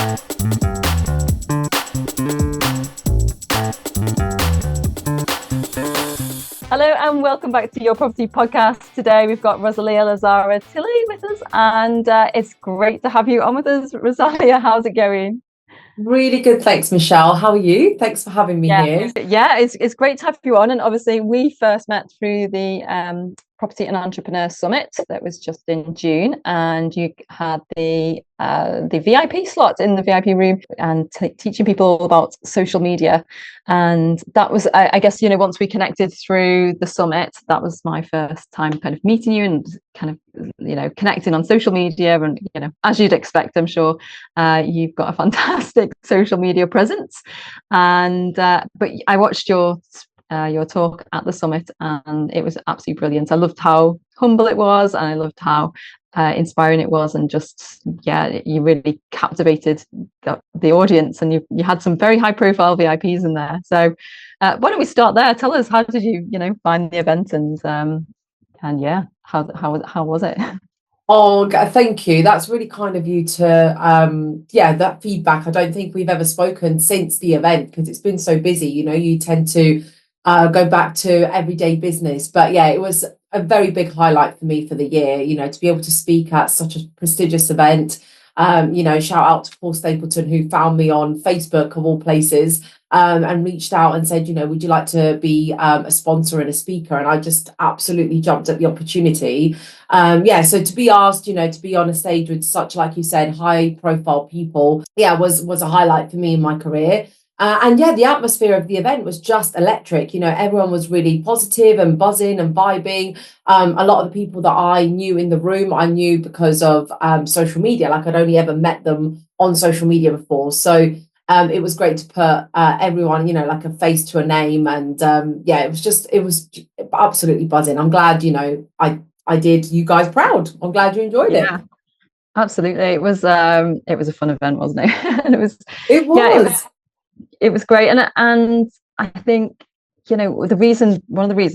Hello and welcome back to Your Property Podcast. Today we've got Rosalia Lazzara-Tilley with us, and it's great to have you on with us. Rosalia, how's it going? Really good, thanks, Michelle. How are you? Thanks for having me here. Yeah, it's great to have you on. And obviously we first met through the Property and Entrepreneur Summit that was just in June, and you had the VIP slot in the VIP room and teaching people about social media. And that was, I guess, once we connected through the summit, that was my first time kind of meeting you and kind of, connecting on social media. And, as you'd expect, I'm sure you've got a fantastic social media presence. And but I watched your talk at the summit, and it was absolutely brilliant. I loved how humble it was, and I loved how inspiring it was, and just you really captivated the audience, and you had some very high profile VIPs in there. So why don't we start there? Tell us, how did you find the event, and how was it? Oh, thank you. That's really kind of you to, that feedback. I don't think we've ever spoken since the event because it's been so busy. You tend to go back to everyday business. But yeah, it was a very big highlight for me for the year, to be able to speak at such a prestigious event. Shout out to Paul Stapleton, who found me on Facebook of all places, and reached out and said, would you like to be a sponsor and a speaker? And I just absolutely jumped at the opportunity. So to be asked, to be on a stage with such, like you said, high profile people, was a highlight for me in my career. The atmosphere of the event was just electric. Everyone was really positive and buzzing and vibing. A lot of the people that I knew in the room, I knew because of social media. Like, I'd only ever met them on social media before. So it was great to put everyone, like a face to a name. And it was absolutely buzzing. I'm glad, I did you guys proud. I'm glad you enjoyed it. Absolutely. It was a fun event, wasn't it? And it was. It was great, and I think one of the reasons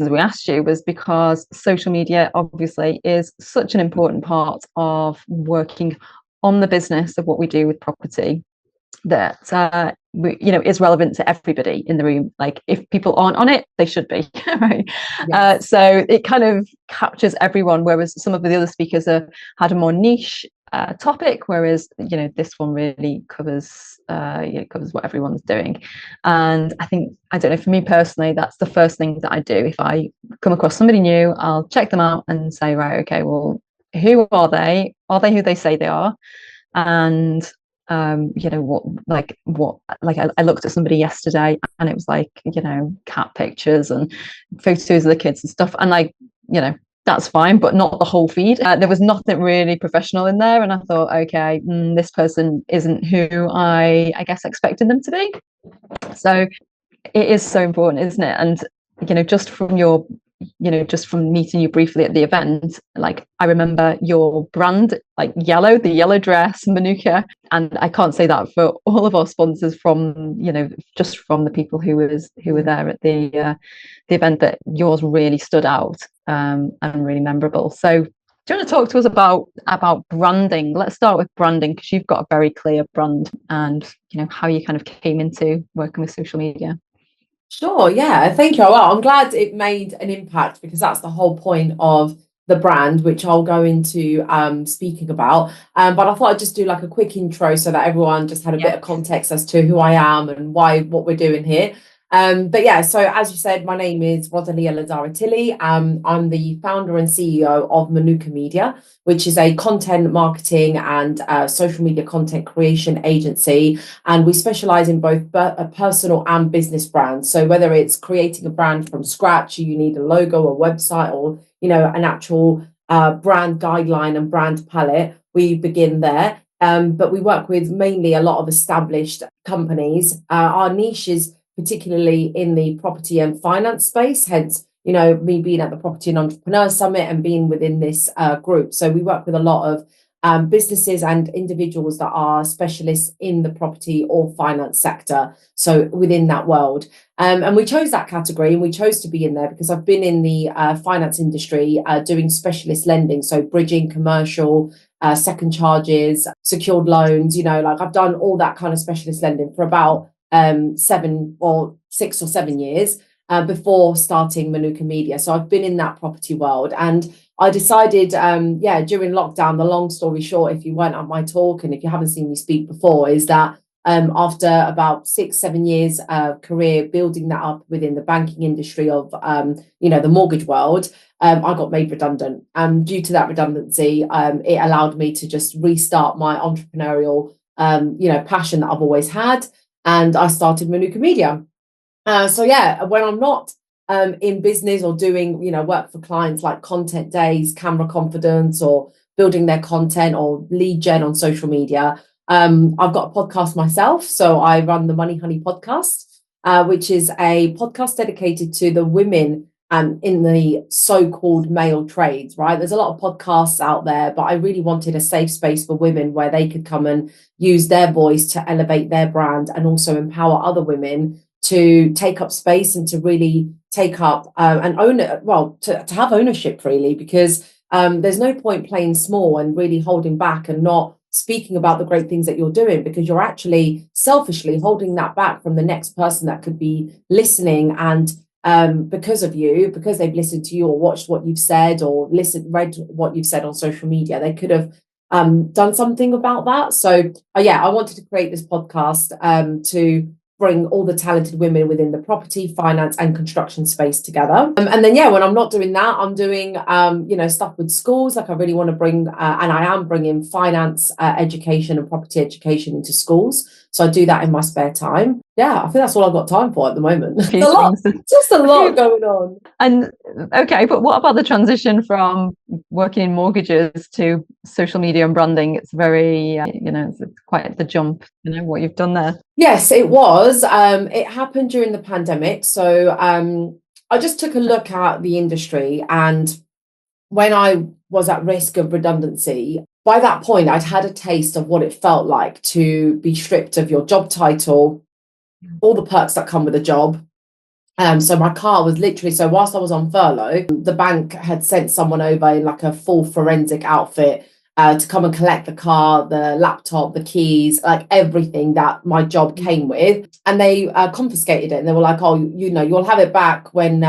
we asked you was because social media obviously is such an important part of working on the business of what we do with property, that is relevant to everybody in the room. Like, if people aren't on it, they should be, right? Yes. So it kind of captures everyone, whereas some of the other speakers had a more niche topic, whereas this one really covers what everyone's doing. And I don't know, for me personally, that's the first thing that I do. If I come across somebody new, I'll check them out and say, right, okay, well, who are they? Are they who they say they are? And I looked at somebody yesterday, and it was like, cat pictures and photos of the kids and stuff, and that's fine, but not the whole feed. There was nothing really professional in there, and I thought, okay, this person isn't who I guess expected them to be. So it is so important, isn't it? And just from just from meeting you briefly at the event, like, I remember your brand, like the yellow dress, Manuka, and I can't say that for all of our sponsors, from just from the people who were there at the event, that yours really stood out, and really memorable. So do you want to talk to us about branding? Let's start with branding, because you've got a very clear brand, and how you kind of came into working with social media. Sure, yeah, thank you. Well, I'm glad it made an impact, because that's the whole point of the brand, which I'll go into speaking about. But I thought I'd just do like a quick intro so that everyone just had a bit of context as to who I am and what we're doing here. So as you said, my name is Rosalia Lazzara-Tilley. I'm the founder and CEO of Manuka Media, which is a content marketing and social media content creation agency. And we specialize in both personal and business brands. So whether it's creating a brand from scratch, you need a logo, a website, or, an actual brand guideline and brand palette, we begin there. But we work with mainly a lot of established companies. Our niche is particularly in the property and finance space, hence, me being at the Property and Entrepreneur Summit and being within this group. So we work with a lot of businesses and individuals that are specialists in the property or finance sector, so within that world. And we chose that category, and we chose to be in there because I've been in the finance industry doing specialist lending, so bridging commercial second charges, secured loans, like I've done all that kind of specialist lending for about 6 or 7 years before starting Manuka Media. So I've been in that property world, and I decided, during lockdown, the long story short, if you weren't at my talk and if you haven't seen me speak before, is that after about 6-7 years career building that up within the banking industry of the mortgage world, I got made redundant, and due to that redundancy, it allowed me to just restart my entrepreneurial passion that I've always had, and I started Manuka Media. When I'm not in business or doing work for clients like content days, camera confidence, or building their content or lead gen on social media, I've got a podcast myself. So I run the Money Honey podcast, which is a podcast dedicated to the women in the so-called male trades, right? There's a lot of podcasts out there, but I really wanted a safe space for women where they could come and use their voice to elevate their brand and also empower other women to take up space and to really take up and own it, to have ownership, really, because there's no point playing small and really holding back and not speaking about the great things that you're doing, because you're actually selfishly holding that back from the next person that could be listening, and because of you, because they've listened to you or watched what you've said or read what you've said on social media, they could have done something about that. So I wanted to create this podcast to bring all the talented women within the property, finance, and construction space together. And then, when I'm not doing that, I'm doing, stuff with schools. Like I really want to bring, and I am bringing finance education and property education into schools. So I do that in my spare time. Yeah, I think that's all I've got time for at the moment. Just a lot going on. And okay, but what about the transition from working in mortgages to social media and branding? It's very, it's quite the jump, what you've done there. Yes, it was. It happened during the pandemic. So I just took a look at the industry, and when I was at risk of redundancy, by that point, I'd had a taste of what it felt like to be stripped of your job title, all the perks that come with a job. So my car was literally, so whilst I was on furlough, the bank had sent someone over in like a full forensic outfit to come and collect the car, the laptop, the keys, like everything that my job came with. And they confiscated it. And they were like, oh, you'll have it back when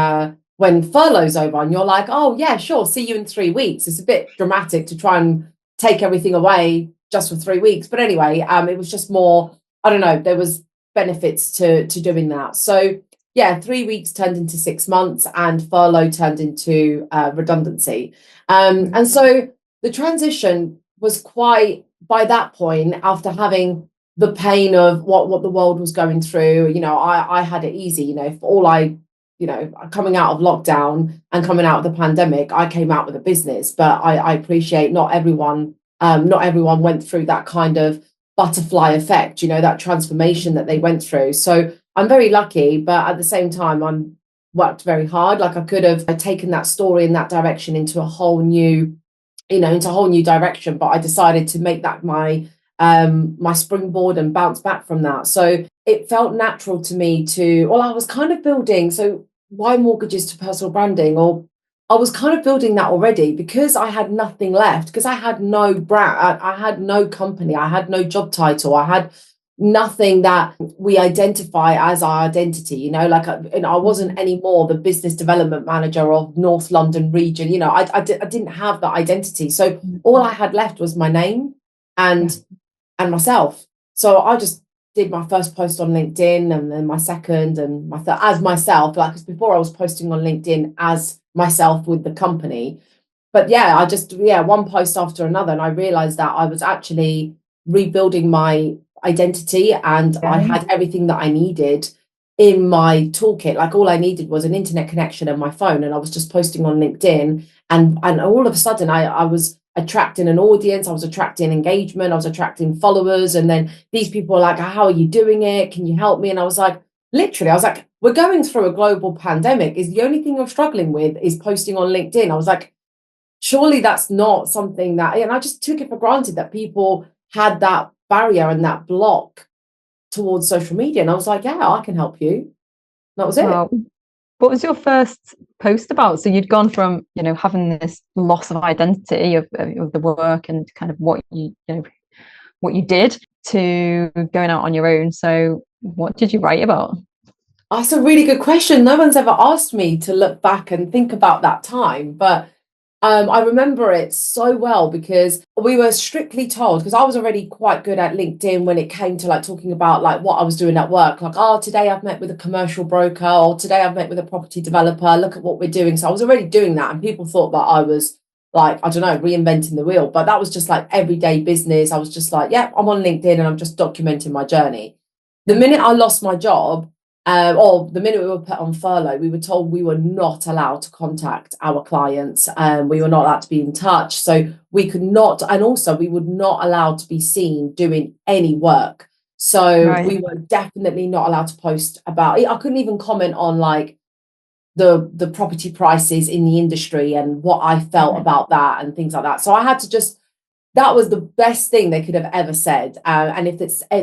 furlough's over. And you're like, oh, yeah, sure. See you in 3 weeks. It's a bit dramatic to try and take everything away just for 3 weeks. But anyway, it was just more, I don't know, there was benefits to doing that. So 3 weeks turned into 6 months, and furlough turned into redundancy. And so the transition was quite, by that point, after having the pain of what the world was going through, I had it easy, for all coming out of lockdown and coming out of the pandemic, I came out with a business. But I appreciate not everyone went through that kind of butterfly effect, that transformation that they went through. So I'm very lucky, but at the same time, I'm worked very hard. Like I could have taken that story in that direction into a whole new, direction, but I decided to make that my springboard and bounce back from that. So it felt natural to me I was kind of building. So why mortgages to personal branding? Or I was kind of building that already, because I had nothing left, because I had no brand, I had no company, I had no job title, I had nothing that we identify as our identity, I wasn't anymore the business development manager of North London region, I didn't have that identity. So all I had left was my name and myself. So I just did my first post on LinkedIn, and then my second, and my third as myself, because before I was posting on LinkedIn as myself with the company. But I just one post after another, and I realized that I was actually rebuilding my identity, and I had everything that I needed in my toolkit. Like all I needed was an internet connection and my phone, and I was just posting on LinkedIn, and all of a sudden I was attracting an audience, I was attracting engagement, I was attracting followers. And then these people were like, how are you doing it? Can you help me? And I was like, we're going through a global pandemic. Is the only thing you're struggling with is posting on LinkedIn? I was like, surely that's not something that, and I just took it for granted that people had that barrier and that block towards social media. And I was like, I can help you. That was it. Wow. What was your first post about? So you'd gone from, having this loss of identity of the work and kind of what you did, to going out on your own. So what did you write about? That's a really good question. No one's ever asked me to look back and think about that time, but I remember it so well because we were strictly told, because I was already quite good at LinkedIn when it came to like talking about like what I was doing at work. Like, oh, today I've met with a commercial broker, or today I've met with a property developer. Look at what we're doing. So I was already doing that, and people thought that I was like, I don't know, reinventing the wheel. But that was just like everyday business. I was just like, yeah, I'm on LinkedIn and I'm just documenting my journey. The minute I lost my job, or the minute we were put on furlough, we were told we were not allowed to contact our clients. We were not allowed to be in touch. So we could not, and also we would not allowed to be seen doing any work. So Right. we were definitely not allowed to post about it. I couldn't even comment on like the property prices in the industry and what I felt about that and things like that. So I had to just, that was the best thing they could have ever said. And if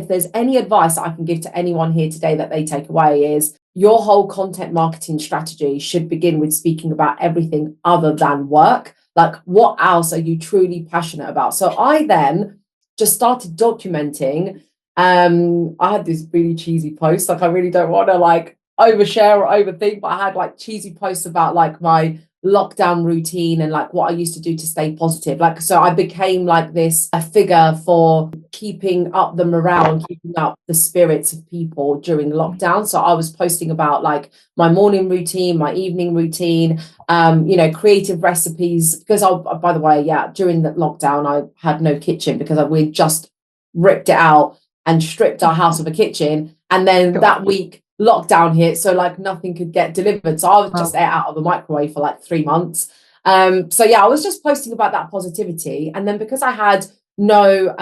there's any advice that I can give to anyone here today that they take away, is your whole content marketing strategy should begin with speaking about everything other than work. Like, what else are you truly passionate about? So I then just started documenting. I had this really cheesy post. Like, I really don't want to like overshare or overthink, but I had like cheesy posts about like my lockdown routine and like what I used to do to stay positive. Like, so I became like this a figure for keeping up the morale and keeping up the spirits of people during lockdown. So I was posting about like my morning routine, my evening routine, creative recipes, because by the way, yeah, during the lockdown I had no kitchen because we just ripped it out and stripped our house of a kitchen, and then that week lockdown hit, so like nothing could get delivered, so I was just out of the microwave for like 3 months. So yeah, I was just posting about that positivity, and then because I had no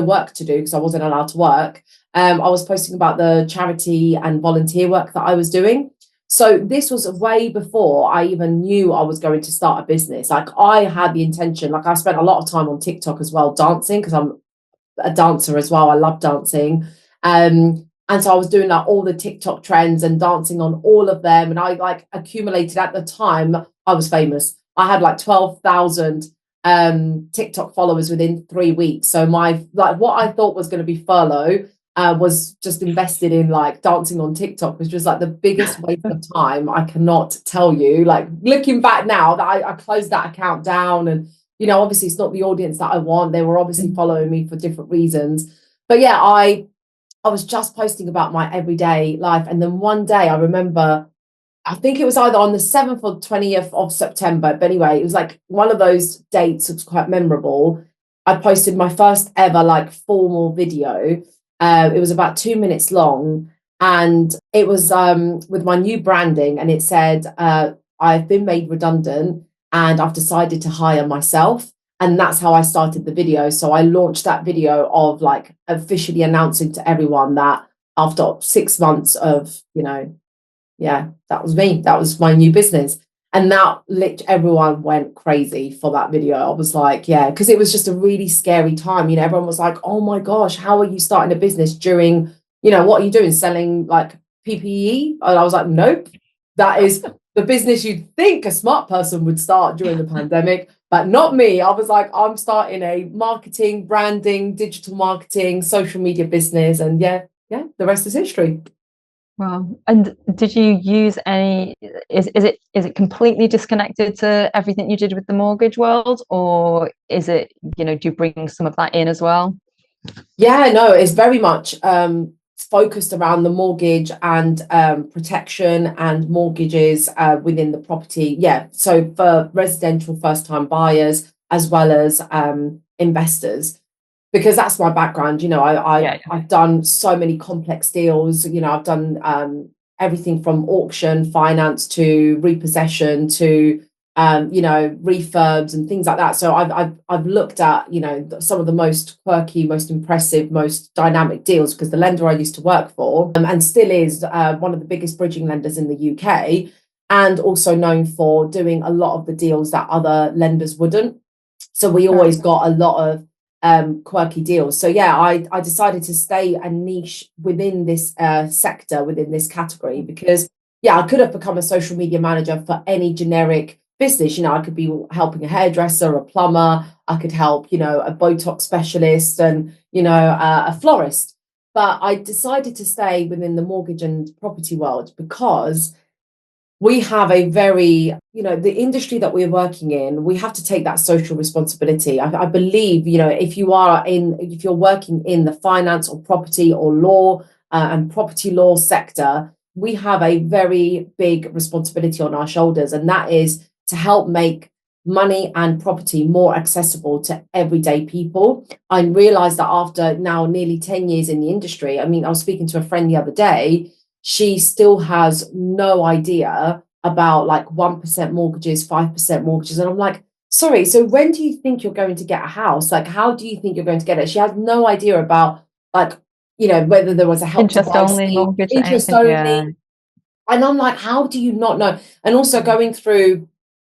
work to do because I wasn't allowed to work, I was posting about the charity and volunteer work that I was doing. So this was way before I even knew I was going to start a business. Like, I had the intention, like I spent a lot of time on TikTok as well dancing, because I'm a dancer as well. I love dancing. And so I was doing like all the TikTok trends and dancing on all of them. And I like accumulated, at the time I was famous, I had like 12,000 TikTok followers within 3 weeks. So my, like, what I thought was going to be furlough was just invested in like dancing on TikTok, which was like the biggest waste of time. I cannot tell you, like, looking back now, that I closed that account down, and obviously it's not the audience that I want. They were obviously following me for different reasons. But yeah, I was just posting about my everyday life. And then one day I remember, I think it was either on the 7th or 20th of September. But anyway, it was like one of those dates that was quite memorable. I posted my first ever like formal video. It was about 2 minutes long. And it was with my new branding. And it said, I've been made redundant and I've decided to hire myself. And that's how I started the video. So I launched that video of like officially announcing to everyone that after 6 months of, yeah, that was me. That was my new business. And that everyone went crazy for that video. I was like, yeah, because it was just a really scary time. Everyone was like, oh my gosh, how are you starting a business during, what are you doing? Selling like PPE? And I was like, nope, that is the business you'd think a smart person would start during the pandemic. But not me. I was like, I'm starting a marketing, branding, digital marketing, social media business. And yeah, the rest is history. Wow. And did you use any, is it completely disconnected to everything you did with the mortgage world, or is it, do you bring some of that in as well? Yeah, no, it's very much focused around the mortgage and protection and mortgages within the property. Yeah, so for residential first-time buyers as well as investors, because that's my background. I've done so many complex deals. I've done everything from auction finance to repossession to refurbs and things like that. So I've looked at some of the most quirky, most impressive, most dynamic deals, because the lender I used to work for and still is one of the biggest bridging lenders in the UK, and also known for doing a lot of the deals that other lenders wouldn't. So we always got a lot of quirky deals. So yeah, I decided to stay a niche within this sector, within this category, because yeah, I could have become a social media manager for any generic business. You know, I could be helping a hairdresser, a plumber, I could help, you know, a Botox specialist and, you know, a florist. But I decided to stay within the mortgage and property world because we have a very, you know, the industry that we're working in, we have to take that social responsibility. I believe, you know, if you're working in the finance or property or law and property law sector, we have a very big responsibility on our shoulders, and that is to help make money and property more accessible to everyday people. I realized that after now nearly 10 years in the industry, I mean, I was speaking to a friend the other day, she still has no idea about like 1% mortgages, 5% mortgages. And I'm like, sorry, so when do you think you're going to get a house? Like, how do you think you're going to get it? She has no idea about, like, you know, whether there was a help to Interest buy only scheme, mortgage, interest anything, yeah. only. And I'm like, how do you not know? And also going through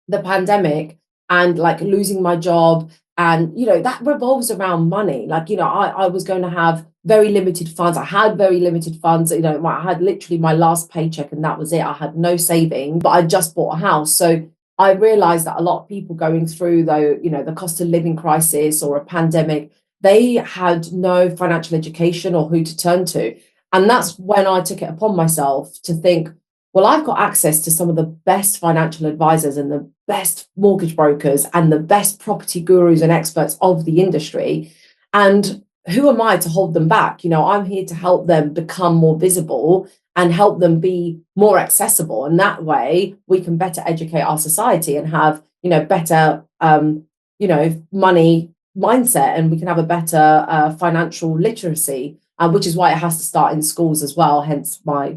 the pandemic and like losing my job, and you know that revolves around money. Like, you know, I was going to have very limited funds. I had very limited funds. You know, I had literally my last paycheck and that was it. I had no saving, but I just bought a house. So I realized that a lot of people going through, though, you know, the cost of living crisis or a pandemic, they had no financial education or who to turn to. And that's when I took it upon myself to think, well, I've got access to some of the best financial advisors and the best mortgage brokers and the best property gurus and experts of the industry. And who am I to hold them back? You know, I'm here to help them become more visible and help them be more accessible. And that way we can better educate our society and have, you know, better, you know, money mindset, and we can have a better financial literacy, which is why it has to start in schools as well. Hence my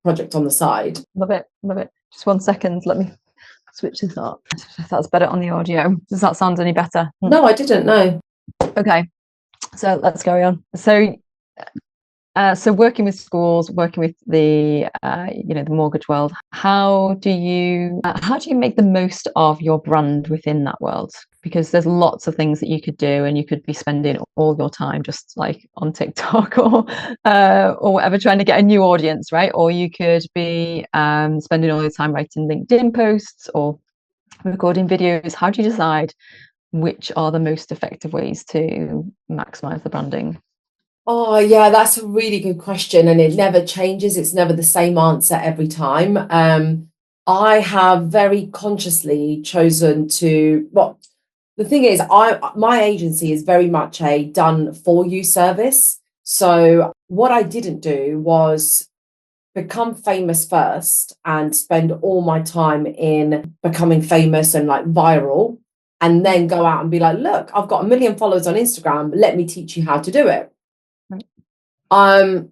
project on the side. Love it, love it. Just 1 second, let me switch this up. If that's better on the audio. Does that sound any better? No, I didn't know. Okay, so let's carry on. So working with schools, working with the you know, the mortgage world, how do you make the most of your brand within that world? Because there's lots of things that you could do, and you could be spending all your time just like on TikTok or whatever, trying to get a new audience, right? Or you could be spending all your time writing LinkedIn posts or recording videos. How do you decide which are the most effective ways to maximize the branding? Oh, yeah, that's a really good question. And it never changes. It's never the same answer every time. I have very consciously chosen to, well, the thing is, my agency is very much a done for you service. So what I didn't do was become famous first and spend all my time in becoming famous and like viral, and then go out and be like, look, I've got 1 million followers on Instagram. Let me teach you how to do it. Um,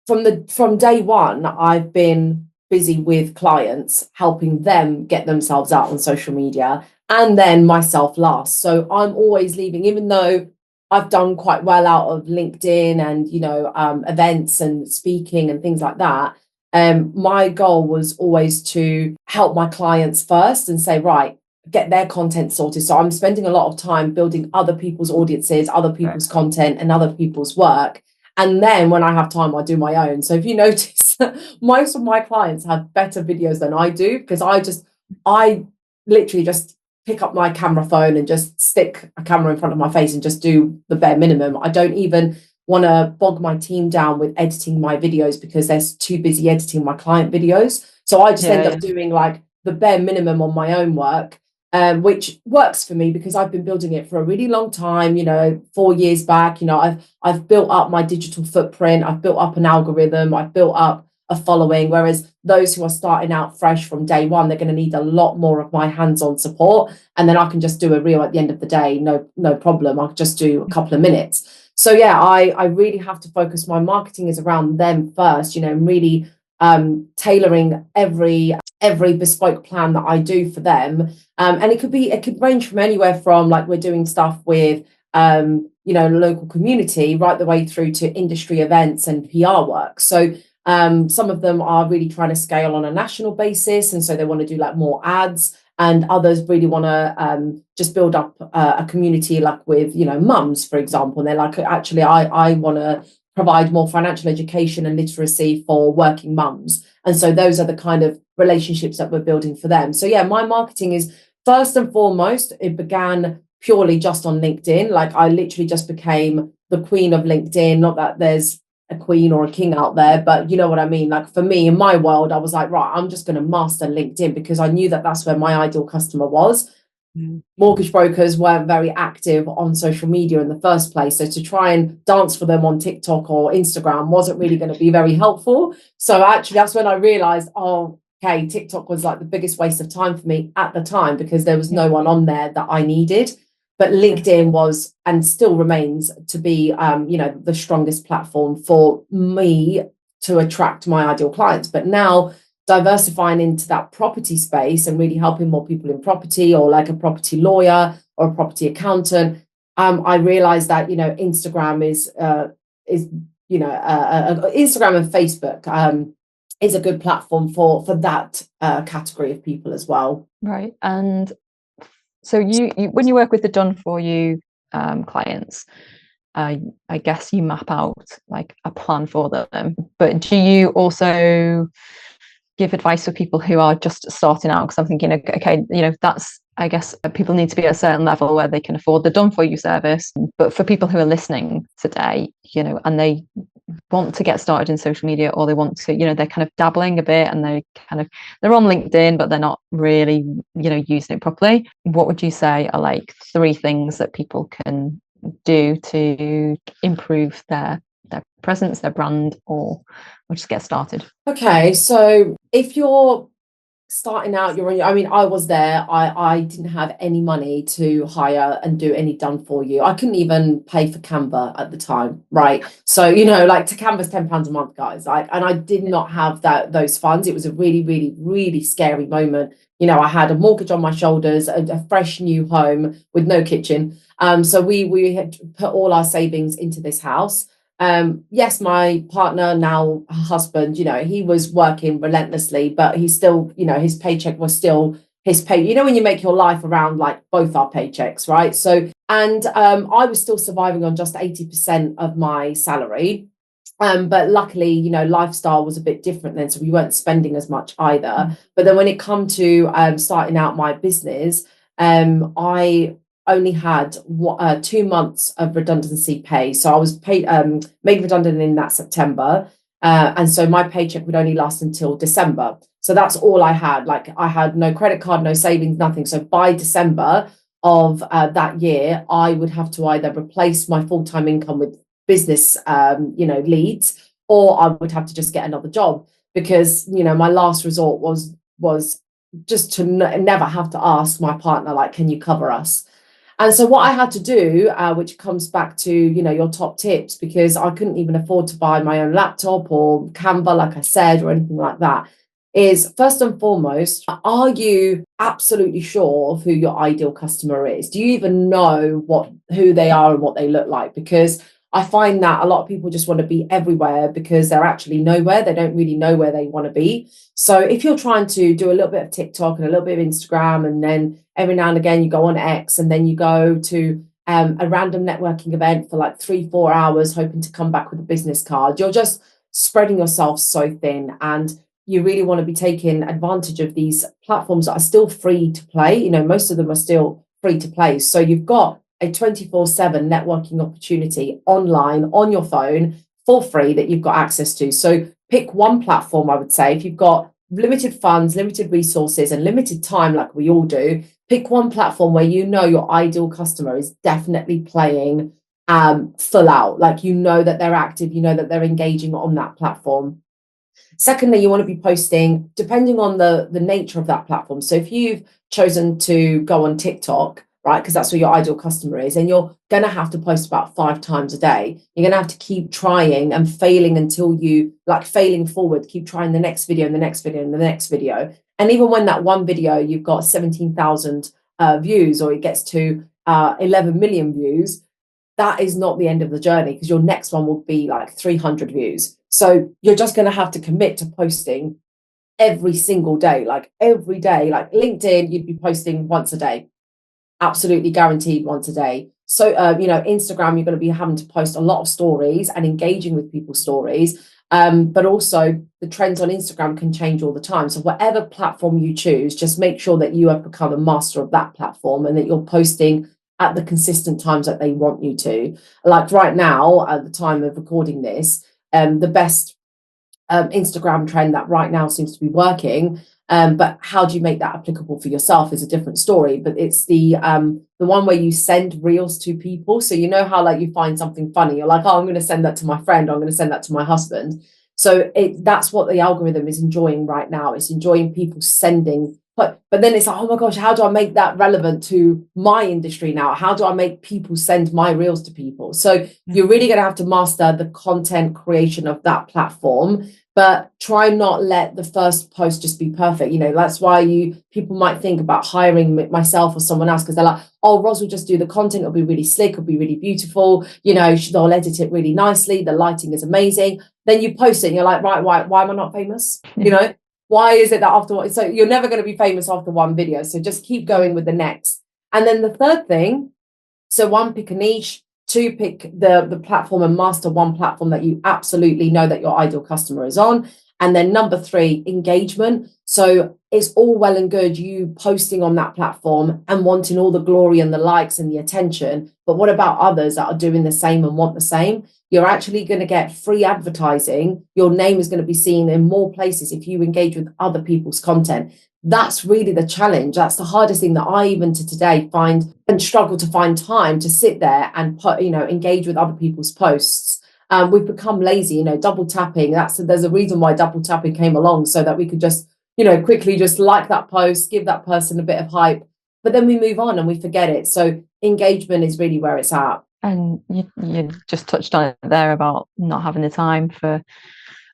from day one, I've been busy with clients, helping them get themselves out on social media, and then myself last. So I'm always leaving, even though I've done quite well out of LinkedIn and, you know, events and speaking and things like that. My goal was always to help my clients first and say, right, get their content sorted. So I'm spending a lot of time building other people's audiences, other people's content, and other people's work. And then when I have time, I do my own. So if you notice, most of my clients have better videos than I do, because I literally just pick up my camera phone and just stick a camera in front of my face and just do the bare minimum. I don't even want to bog my team down with editing my videos because they're too busy editing my client videos. So I just end up doing like the bare minimum on my own work. Which works for me because I've been building it for a really long time, you know, 4 years back. You know, I've built up my digital footprint, I've built up an algorithm, I've built up a following, whereas those who are starting out fresh from day one, they're going to need a lot more of my hands-on support. And then I can just do a reel at the end of the day, no problem. I'll just do a couple of minutes. So yeah, I really have to focus. My marketing is around them first, you know, and really tailoring every bespoke plan that I do for them. And it could range from anywhere from, like, we're doing stuff with you know, local community, right the way through to industry events and PR work. So some of them are really trying to scale on a national basis, and so they want to do like more ads, and others really want to just build up a community, like with, you know, mums, for example. And they're like, actually, I want to provide more financial education and literacy for working mums. And so those are the kind of relationships that we're building for them. So yeah, my marketing is first and foremost, it began purely just on LinkedIn. Like I literally just became the queen of LinkedIn. Not that there's a queen or a king out there, but you know what I mean? Like for me, in my world, I was like, right, I'm just going to master LinkedIn because I knew that that's where my ideal customer was. Mortgage brokers weren't very active on social media in the first place. So to try and dance for them on TikTok or Instagram wasn't really going to be very helpful. So actually, that's when I realized, oh, okay, TikTok was like the biggest waste of time for me at the time because there was no one on there that I needed. But LinkedIn was and still remains to be, the strongest platform for me to attract my ideal clients. But now diversifying into that property space and really helping more people in property, or like a property lawyer or a property accountant, I realized that Instagram Instagram and Facebook is a good platform for that category of people as well. Right. And so you when you work with the done for you clients, I guess you map out like a plan for them, but do you also give advice for people who are just starting out? Because I'm thinking, okay, that's, I guess people need to be at a certain level where they can afford the done for you service. But for people who are listening today, and they want to get started in social media, or they want to, they're kind of dabbling a bit and they're on LinkedIn, but they're not really, using it properly. What would you say are like 3 things that people can do to improve their presence, their brand, or just get started? Okay, so if you're starting out, I was there. I didn't have any money to hire and do any done for you. I couldn't even pay for Canva at the time, right? So like to Canva's £10 a month, guys. And I did not have those funds. It was a really, really, really scary moment. I had a mortgage on my shoulders, a fresh new home with no kitchen. So we had put all our savings into this house. Yes, my partner, now husband, he was working relentlessly, but he still, his paycheck was still his pay. When you make your life around like both our paychecks, right? So, and I was still surviving on just 80% of my salary. But luckily, lifestyle was a bit different then, so we weren't spending as much either. But then when it come to starting out my business, I only had 2 months of redundancy pay. So I was paid, made redundant in that September. And so my paycheck would only last until December. So that's all I had. Like I had no credit card, no savings, nothing. So by December of that year, I would have to either replace my full-time income with business, leads, or I would have to just get another job, because, my last resort was just to never have to ask my partner, like, can you cover us? And so what I had to do, which comes back to, your top tips, because I couldn't even afford to buy my own laptop or Canva, like I said, or anything like that, is first and foremost, are you absolutely sure of who your ideal customer is? Do you even know who they are and what they look like? Because I find that a lot of people just want to be everywhere because they're actually nowhere. They don't really know where they want to be. So if you're trying to do a little bit of TikTok and a little bit of Instagram, and then every now and again you go on X, and then you go to a random networking event for like 3-4 hours, hoping to come back with a business card, you're just spreading yourself so thin. And you really want to be taking advantage of these platforms that are still free to play. Most of them are still free to play. So you've got a 24/7 networking opportunity online on your phone for free that you've got access to. So pick one platform, I would say. If you've got limited funds, limited resources, and limited time, like we all do, pick one platform where your ideal customer is definitely playing full out. Like, that they're active, that they're engaging on that platform. Secondly, you want to be posting depending on the nature of that platform. So if you've chosen to go on TikTok, right, because that's where your ideal customer is, and you're going to have to post about 5 times a day. You're going to have to keep trying and failing until you, like, failing forward, keep trying the next video and the next video and the next video. And even when that one video, you've got 17,000 views, or it gets to 11 million views, that is not the end of the journey, because your next one will be like 300 views. So you're just going to have to commit to posting every single day, like every day. Like LinkedIn, you'd be posting once a day. Absolutely guaranteed once a day. So, Instagram, you're going to be having to post a lot of stories and engaging with people's stories. But also the trends on Instagram can change all the time. So whatever platform you choose, just make sure that you have become a master of that platform and that you're posting at the consistent times that they want you to. Like right now, at the time of recording this, the best Instagram trend that right now seems to be working. But how do you make that applicable for yourself is a different story. But it's the one where you send reels to people. So you know how like you find something funny, you're like, oh, I'm going to send that to my friend, I'm going to send that to my husband. So that's what the algorithm is enjoying right now. It's enjoying people sending. But then it's like, oh my gosh, how do I make that relevant to my industry now? How do I make people send my reels to people? So you're really going to have to master the content creation of that platform, but try not let the first post just be perfect. That's why people might think about hiring myself or someone else, because they're like, oh, Ros will just do the content. It'll be really slick. It'll be really beautiful. They'll edit it really nicely. The lighting is amazing. Then you post it and you're like, right, why am I not famous? Why is it that after, so you're never going to be famous after one video. So just keep going with the next. And then the third thing, so one, pick a niche. Two, pick the platform and master one platform that you absolutely know that your ideal customer is on. And then number three, engagement. So it's all well and good you posting on that platform and wanting all the glory and the likes and the attention. But what about others that are doing the same and want the same? You're actually going to get free advertising. Your name is going to be seen in more places if you engage with other people's content. That's really the challenge. That's the hardest thing that I even to today find and struggle to find time to sit there and engage with other people's posts. We've become lazy, double tapping. There's a reason why double tapping came along, so that we could just, quickly just like that post, give that person a bit of hype, but then we move on and we forget it. So engagement is really where it's at. And you just touched on it there about not having the time for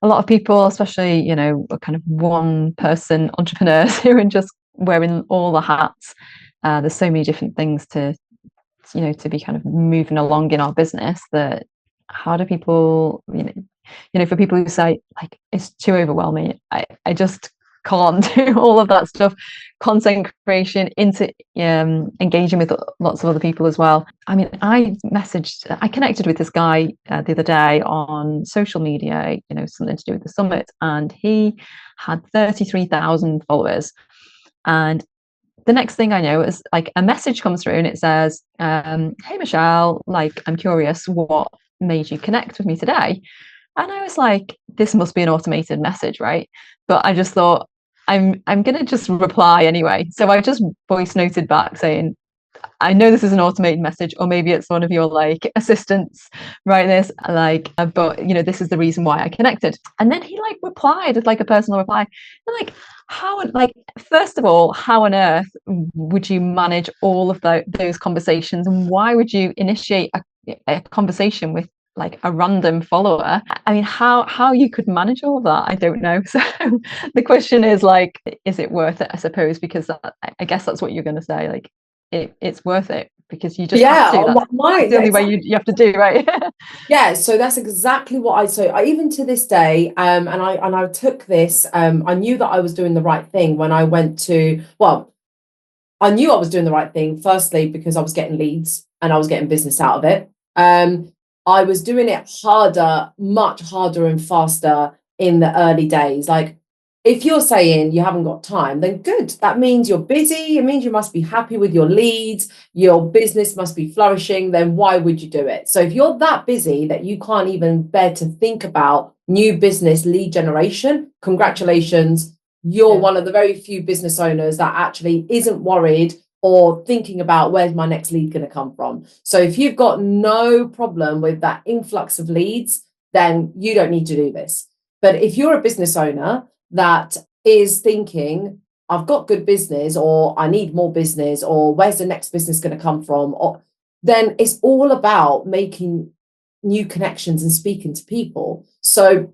a lot of people, especially, kind of one person entrepreneurs who are just wearing all the hats. There's so many different things to be kind of moving along in our business, that how do people, for people who say like it's too overwhelming, I just can't do all of that stuff, content creation, into engaging with lots of other people as well. I mean, I connected with this guy the other day on social media, something to do with the summit, and he had 33,000 followers. And the next thing I know is like a message comes through and it says, hey Michelle, like, I'm curious, what made you connect with me today? And I was like, this must be an automated message, right? But I just thought, I'm gonna just reply anyway. So I just voice noted back saying, I know this is an automated message, or maybe it's one of your like assistants writing this, like, but this is the reason why I connected. And then he like replied with like a personal reply. And like, first of all, how on earth would you manage all of those conversations? And why would you initiate a conversation with like a random follower? I mean, how you could manage all of that, I don't know. So the question is like, is it worth it? I suppose, because I guess that's what you're going to say. Like, it's worth it because you just have to. That's the only way you have to do, right? Yeah, so that's exactly what I even to this day, and I took this, I knew that I was doing the right thing when I went to, well, I knew I was doing the right thing, firstly, because I was getting leads and I was getting business out of it. I was doing it harder, much harder and faster in the early days. Like, if you're saying you haven't got time, then good. That means you're busy. It means you must be happy with your leads. Your business must be flourishing. Then why would you do it? So if you're that busy that you can't even bear to think about new business lead generation, congratulations. You're one of the very few business owners that actually isn't worried or thinking about where's my next lead going to come from. So if you've got no problem with that influx of leads, then you don't need to do this. But if you're a business owner that is thinking, I've got good business, or I need more business, or where's the next business going to come from, or then it's all about making new connections and speaking to people. So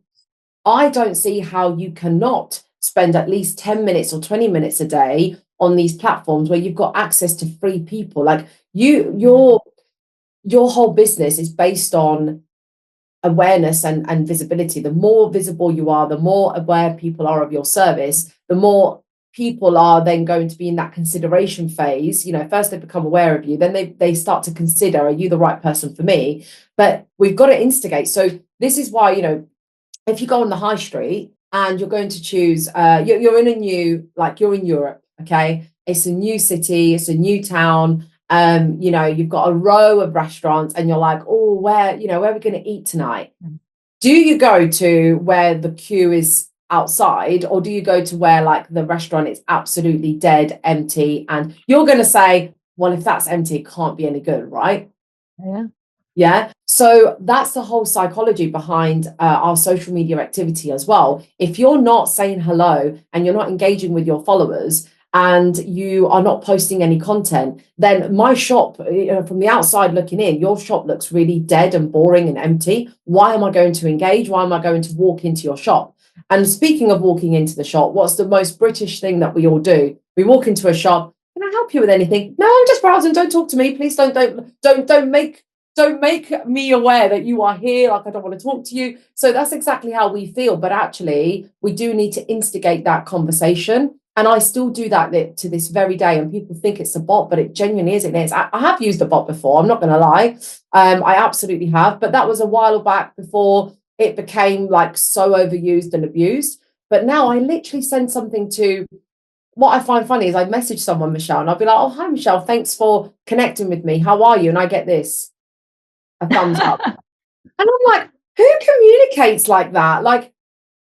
I don't see how you cannot spend at least 10 minutes or 20 minutes a day on these platforms where you've got access to free people. Like your whole business is based on awareness and visibility. The more visible you are, the more aware people are of your service, the more people are then going to be in that consideration phase. You know, first they become aware of you, then they start to consider, are you the right person for me? But we've got to instigate. So this is why, you know, if you go on the high street and you're going to choose, you're in a new, like you're in Europe, okay? It's a new city, it's a new town. You know, you've got a row of restaurants and you're like, oh, where are we going to eat tonight? Do you go to where the queue is outside, or do you go to where like the restaurant is absolutely dead, empty? And you're going to say, well, if that's empty, it can't be any good, right? Yeah. So that's the whole psychology behind our social media activity as well. If you're not saying hello and you're not engaging with your followers and you are not posting any content, then my shop, from the outside looking in, your shop looks really dead and boring and empty. Why am I going to engage? Why am I going to walk into your shop? And speaking of walking into the shop, what's the most British thing that we all do? We walk into a shop. Can I help you with anything? No, I'm just browsing. Don't talk to me, please. Don't make me aware that you are here. Like, I don't want to talk to you. So that's exactly how we feel. But actually, we do need to instigate that conversation. And I still do that to this very day. And people think it's a bot, but it genuinely isn't. I have used a bot before. I'm not going to lie. I absolutely have. But that was a while back before it became like so overused and abused. But now I literally send something to, what I find funny is I message someone, Michelle, and I'll be like, oh, hi, Michelle. Thanks for connecting with me. How are you? And I get this. A thumbs up. And I'm like, who communicates like that? Like,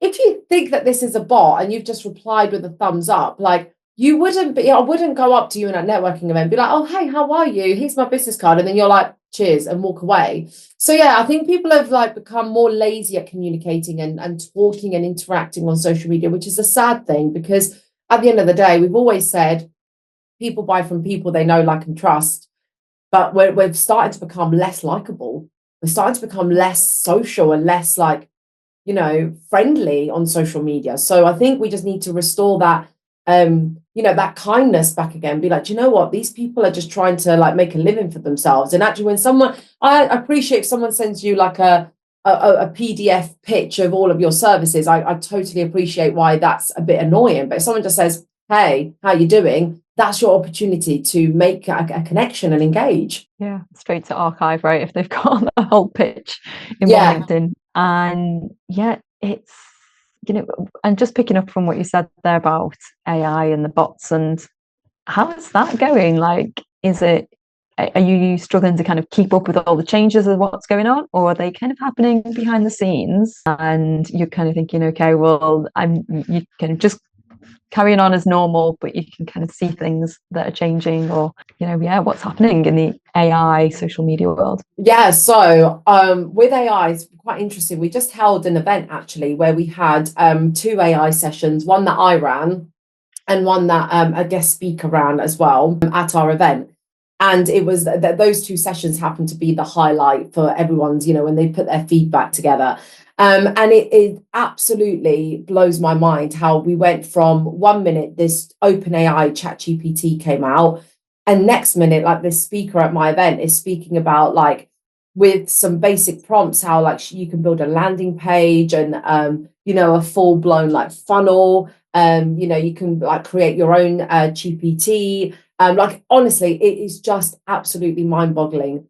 if you think that this is a bot and you've just replied with a thumbs up, like, you wouldn't be, I wouldn't go up to you in a networking event, be like, oh, hey, how are you? Here's my business card. And then you're like, cheers, and walk away. So yeah, I think people have like become more lazy at communicating and talking and interacting on social media, which is a sad thing, because at the end of the day, we've always said people buy from people they know, like, and trust. But we're starting to become less likable. We're starting to become less social and less, like, friendly on social media. So I think we just need to restore that, that kindness back again. Be like, do you know what? These people are just trying to like make a living for themselves. And actually, when I appreciate if someone sends you like a PDF pitch of all of your services, I totally appreciate why that's a bit annoying. But if someone just says, hey, how you doing? That's your opportunity to make a connection and engage. Yeah, straight to archive, right? If they've got the whole pitch in one LinkedIn. And yeah, it's, and just picking up from what you said there about AI and the bots, and how is that going? Like, are you struggling to kind of keep up with all the changes of what's going on, or are they kind of happening behind the scenes and you're kind of thinking, okay, well, you can just carrying on as normal, but you can kind of see things that are changing, or what's happening in the AI social media world? Yeah, so with AI, it's quite interesting. We just held an event actually where we had 2 AI sessions, one that I ran and one that a guest speaker ran as well at our event. And it was those 2 sessions happened to be the highlight for everyone's, when they put their feedback together. And it absolutely blows my mind how we went from 1 minute, this OpenAI ChatGPT came out, and next minute, like, this speaker at my event is speaking about, like, with some basic prompts, how like you can build a landing page and a full-blown like funnel. You can like create your own GPT. Like, honestly, it is just absolutely mind-boggling.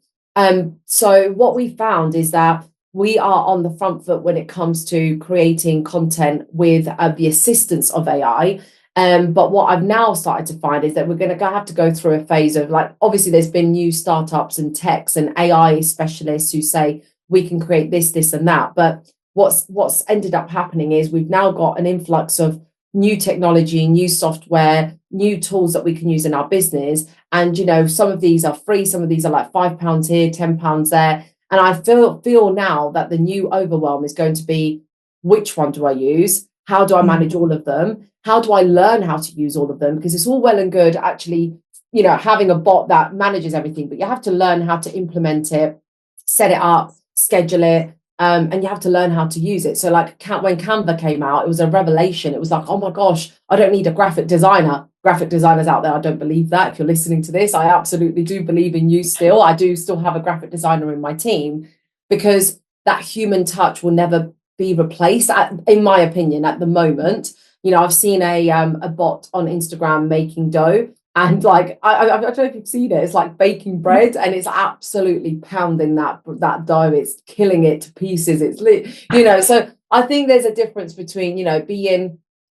So what we found is that we are on the front foot when it comes to creating content with the assistance of AI. But what I've now started to find is that we're going to have to go through a phase of, like, obviously there's been new startups and techs and AI specialists who say we can create this and that. But what's ended up happening is we've now got an influx of new technology, new software, new tools that we can use in our business. And, some of these are free, some of these are like £5 here, £10 there. And I feel now that the new overwhelm is going to be, which one do I use? How do I manage all of them? How do I learn how to use all of them? Because it's all well and good actually, having a bot that manages everything, but you have to learn how to implement it, set it up, schedule it, and you have to learn how to use it. So like when Canva came out, it was a revelation. It was like, oh my gosh, I don't need a graphic designer. Graphic designers out there, I don't believe that. If you're listening to this, I absolutely do believe in you still. I do still have a graphic designer in my team, because that human touch will never be replaced, in my opinion, at the moment. I've seen a bot on Instagram making dough, and like I don't know if you've seen it. It's like baking bread, and it's absolutely pounding that dough. It's killing it to pieces. It's So I think there's a difference between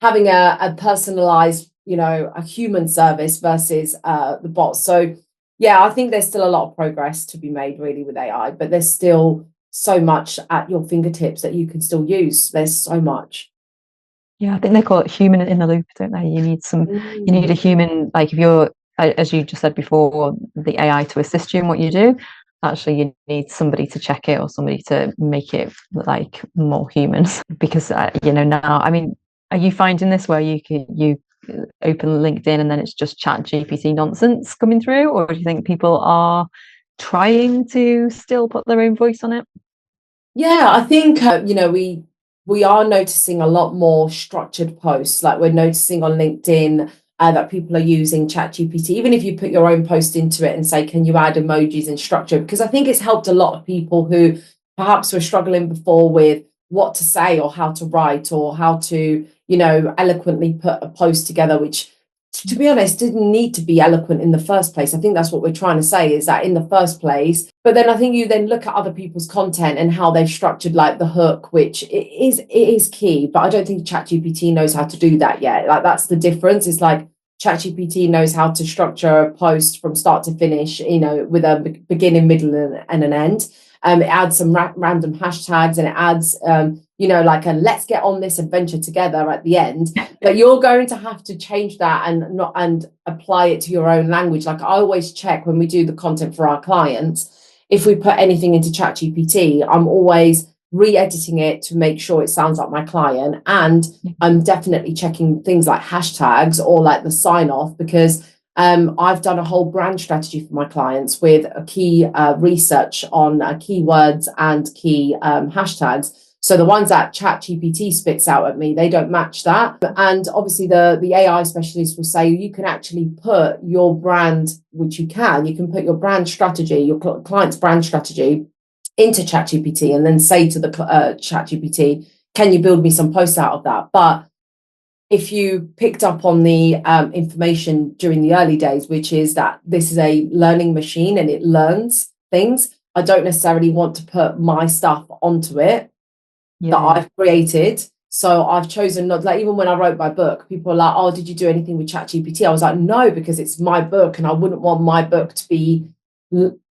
having a personalized, a human service versus the bots. So yeah, I think there's still a lot of progress to be made really with AI, but there's still so much at your fingertips that you can still use. There's so much. Yeah, I think they call it human in the loop, don't they? You need a human, like if you're, as you just said before, the AI to assist you in what you do. Actually, you need somebody to check it or somebody to make it like more human. Because now, I mean, are you finding this where you open LinkedIn and then it's just chat GPT nonsense coming through, or do you think people are trying to still put their own voice on it? Yeah, I think we are noticing a lot more structured posts. Like we're noticing on LinkedIn that people are using ChatGPT. Even if you put your own post into it and say, "Can you add emojis and structure?" Because I think it's helped a lot of people who perhaps were struggling before with what to say or how to write or how to, eloquently put a post together, which, to be honest, didn't need to be eloquent in the first place. I think that's what we're trying to say, is that in the first place. But then I think you then look at other people's content and how they've structured like the hook, which it is key. But I don't think ChatGPT knows how to do that yet. Like that's the difference. It's like ChatGPT knows how to structure a post from start to finish, with a beginning, middle, and an end. It adds some random hashtags, and it adds like a "let's get on this adventure together" at the end. But you're going to have to change that and apply it to your own language. Like I always check when we do the content for our clients, if we put anything into ChatGPT, I'm always re-editing it to make sure it sounds like my client, and I'm definitely checking things like hashtags or like the sign off, because I've done a whole brand strategy for my clients with a key research on keywords and key hashtags. So the ones that ChatGPT spits out at me, they don't match that. And obviously the AI specialist will say you can actually put your brand, which you can put your brand strategy, your client's brand strategy into ChatGPT, and then say to the ChatGPT, "Can you build me some posts out of that?" But if you picked up on the information during the early days, which is that this is a learning machine and it learns things, I don't necessarily want to put my stuff onto it that I've created. So I've chosen not, like, even when I wrote my book, people are like, "Oh, did you do anything with ChatGPT?" I was like, "No, because it's my book, and I wouldn't want my book to be,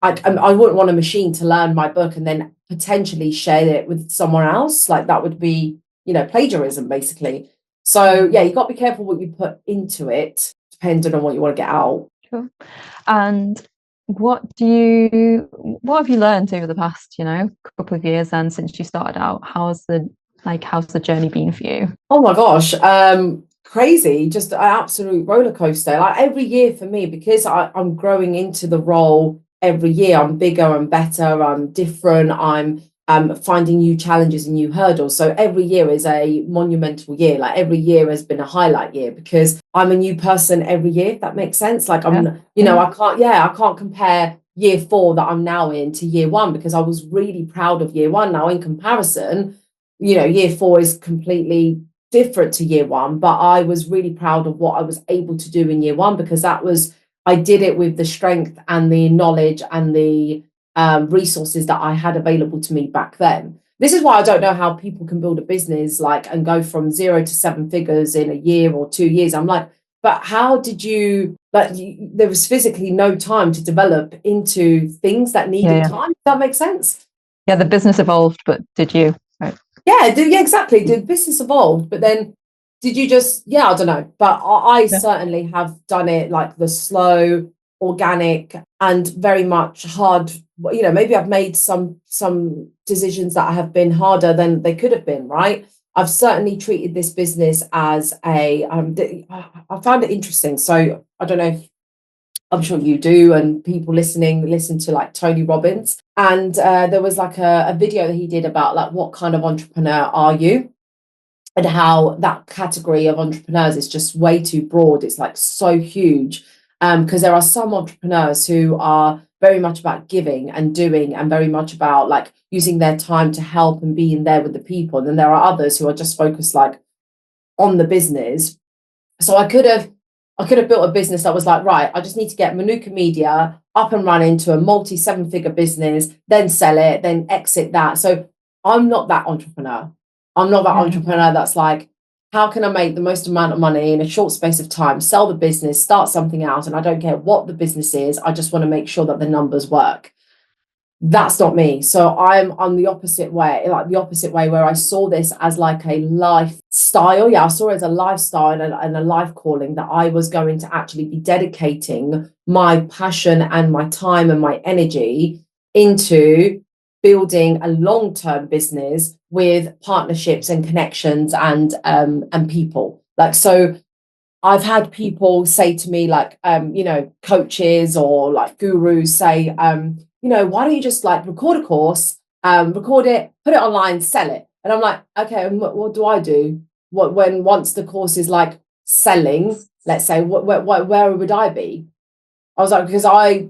I wouldn't want a machine to learn my book and then potentially share it with someone else. Like that would be, plagiarism basically." So yeah, you got to be careful what you put into it, depending on what you want to get out. Sure. And what have you learned over the past, couple of years then since you started out? How's the journey been for you? Oh my gosh, crazy, just an absolute roller coaster. Like every year for me, because I'm growing into the role every year. I'm bigger, I'm better, I'm different, I'm finding new challenges and new hurdles. So every year is a monumental year. Like every year has been a highlight year because I'm a new person every year, if that makes sense. Like I can't compare year 4 that I'm now in to year 1, because I was really proud of year 1. Now in comparison, year 4 is completely different to year 1, but I was really proud of what I was able to do in year 1, because I did it with the strength and the knowledge and the resources that I had available to me back then. This is why I don't know how people can build a business and go from 0 to 7 figures in a year or 2 years. I'm like, but how did you, there was physically no time to develop into things that needed time. Does that make sense? Yeah, the business evolved, but did you? Right. Yeah, exactly. The business evolved, but then did you just, I don't know. But I certainly have done it like the slow, organic, and very much hard. Maybe I've made some decisions that have been harder than they could have been, right? I've certainly treated this business as I found it interesting. So I don't know if, I'm sure you do, and people listening listen to like Tony Robbins. And there was like a video that he did about like what kind of entrepreneur are you, and how that category of entrepreneurs is just way too broad. It's like so huge, because there are some entrepreneurs who are very much about giving and doing, and very much about like using their time to help and being there with the people. And then there are others who are just focused like on the business. So I could have built a business that was like, right, I just need to get Manuka Media up and running to a multi 7-figure business, then sell it, then exit that. So I'm not that entrepreneur. I'm not that entrepreneur that's like, how can I make the most amount of money in a short space of time, sell the business, start something else, and I don't care what the business is. I just want to make sure that the numbers work. That's not me. So I'm on the opposite way, like the opposite way, where I saw this as like a lifestyle. Yeah, I saw it as a lifestyle and a life calling, that I was going to actually be dedicating my passion and my time and my energy into building a long-term business with partnerships and connections and people. Like, so I've had people say to me, like, coaches or like gurus say, why don't you just like record a course, record it, put it online, sell it? And I'm like, okay, and what do I do? Once the course is like selling, let's say, where would I be? I was like, because I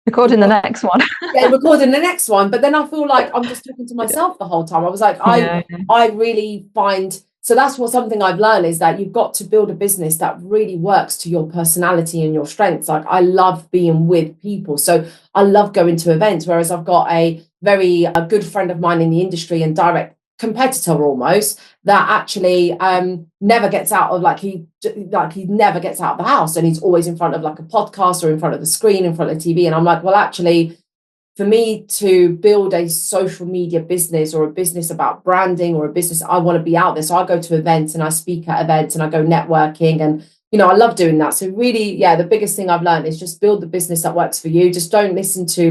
recording the next one. Yeah, recording the next one. But then I feel like I'm just talking to myself the whole time. I was like, I really find, so that's something I've learned, is that you've got to build a business that really works to your personality and your strengths. Like, I love being with people. So I love going to events, whereas I've got a good friend of mine in the industry and direct competitor almost, that actually never gets out of he never gets out of the house, and he's always in front of like a podcast or in front of the screen, in front of TV. And I'm like, well, actually, for me to build a social media business, or a business about branding, or a business, I want to be out there. So I go to events and I speak at events and I go networking, and I love doing that. So really, yeah, the biggest thing I've learned is just build the business that works for you. Just don't listen to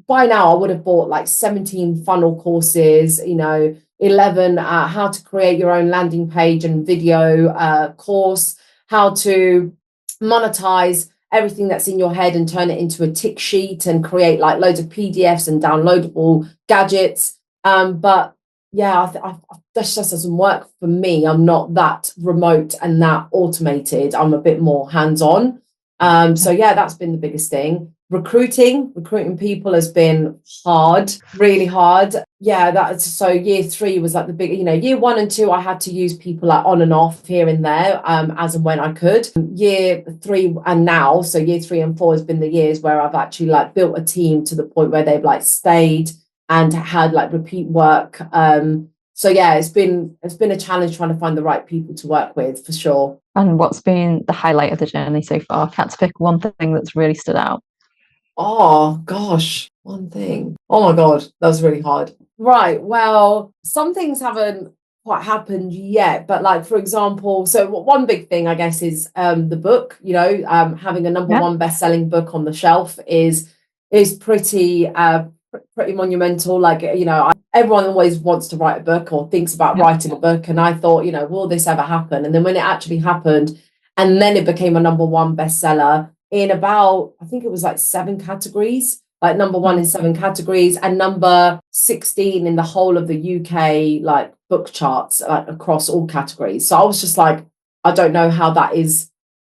by now I would have bought like 17 funnel courses, 11 how to create your own landing page and video course, how to monetize everything that's in your head and turn it into a tick sheet and create like loads of PDFs and downloadable gadgets. But yeah, that just doesn't work for me. I'm not that remote and that automated. I'm a bit more hands-on. So yeah, that's been the biggest thing. Recruiting people has been hard, really hard. Yeah, so year 3 was like the big, year 1 and 2, I had to use people like on and off here and there, as and when I could. Year 3 and now, so year 3 and 4 has been the years where I've actually like built a team to the point where they've like stayed and had like repeat work. So yeah, it's been a challenge trying to find the right people to work with, for sure. And what's been the highlight of the journey so far? If you had to pick one thing that's really stood out. Oh gosh, one thing. Oh my God, that was really hard. Right. Well, some things haven't quite happened yet, but like, for example, so one big thing I guess is the book. Having a number 1 best-selling book on the shelf is pretty monumental. Like, everyone always wants to write a book or thinks about writing a book, and I thought, will this ever happen? And then when it actually happened, and then it became a number 1 bestseller in about, I think it was like 7 categories, like number 1 in 7 categories, and number 16 in the whole of the UK like book charts, like across all categories. So I was just like, I don't know how that is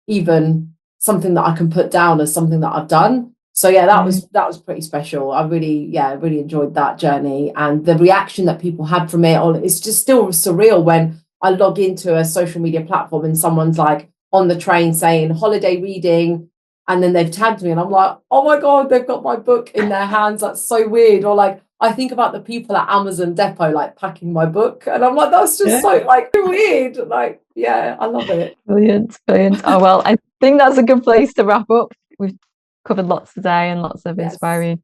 even something that I can put down as something that I've done. So yeah, that was pretty special. I really enjoyed that journey, and the reaction that people had from it. It's just still surreal when I log into a social media platform and someone's like on the train saying holiday reading, and then they've tagged me, and I'm like, oh my God, they've got my book in their hands. That's so weird. Or like, I think about the people at Amazon Depot like packing my book, and I'm like, that's just so like weird. Like, yeah, I love it. Brilliant. Oh well, I think that's a good place to wrap up. We've covered lots today and lots of inspiring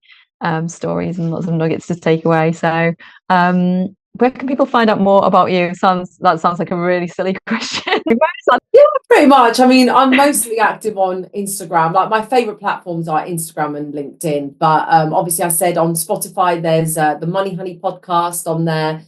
stories and lots of nuggets to take away. So where can people find out more about you? That sounds like a really silly question. Yeah, pretty much. I mean, I'm mostly active on Instagram. Like, my favorite platforms are Instagram and LinkedIn. But obviously, I said on Spotify, there's the Money Honey podcast on there.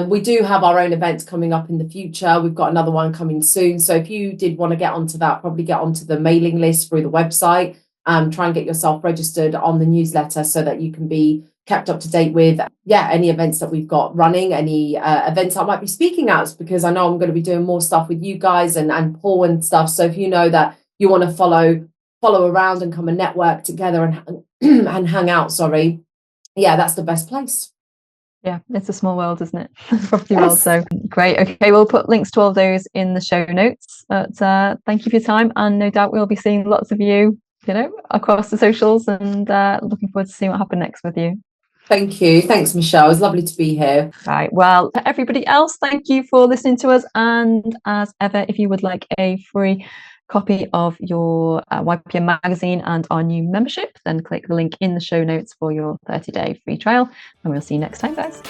We do have our own events coming up in the future. We've got another one coming soon. So if you did want to get onto that, probably get onto the mailing list through the website. Try and get yourself registered on the newsletter so that you can be kept up to date with any events that we've got running, any events I might be speaking at, because I know I'm going to be doing more stuff with you guys and Paul and stuff. So if you know that you want to follow around and come and network together and and hang out, that's the best place. Yeah, it's a small world, isn't it? Property world. Yes. So great. Okay, we'll put links to all those in the show notes. But thank you for your time, and no doubt we'll be seeing lots of you, across the socials, and looking forward to seeing what happens next with you. Thank you. Thanks, Michelle. It's lovely to be here. Right. Well, to everybody else, thank you for listening to us. And as ever, if you would like a free copy of your YPM magazine and our new membership, then click the link in the show notes for your 30-day free trial. And we'll see you next time, guys.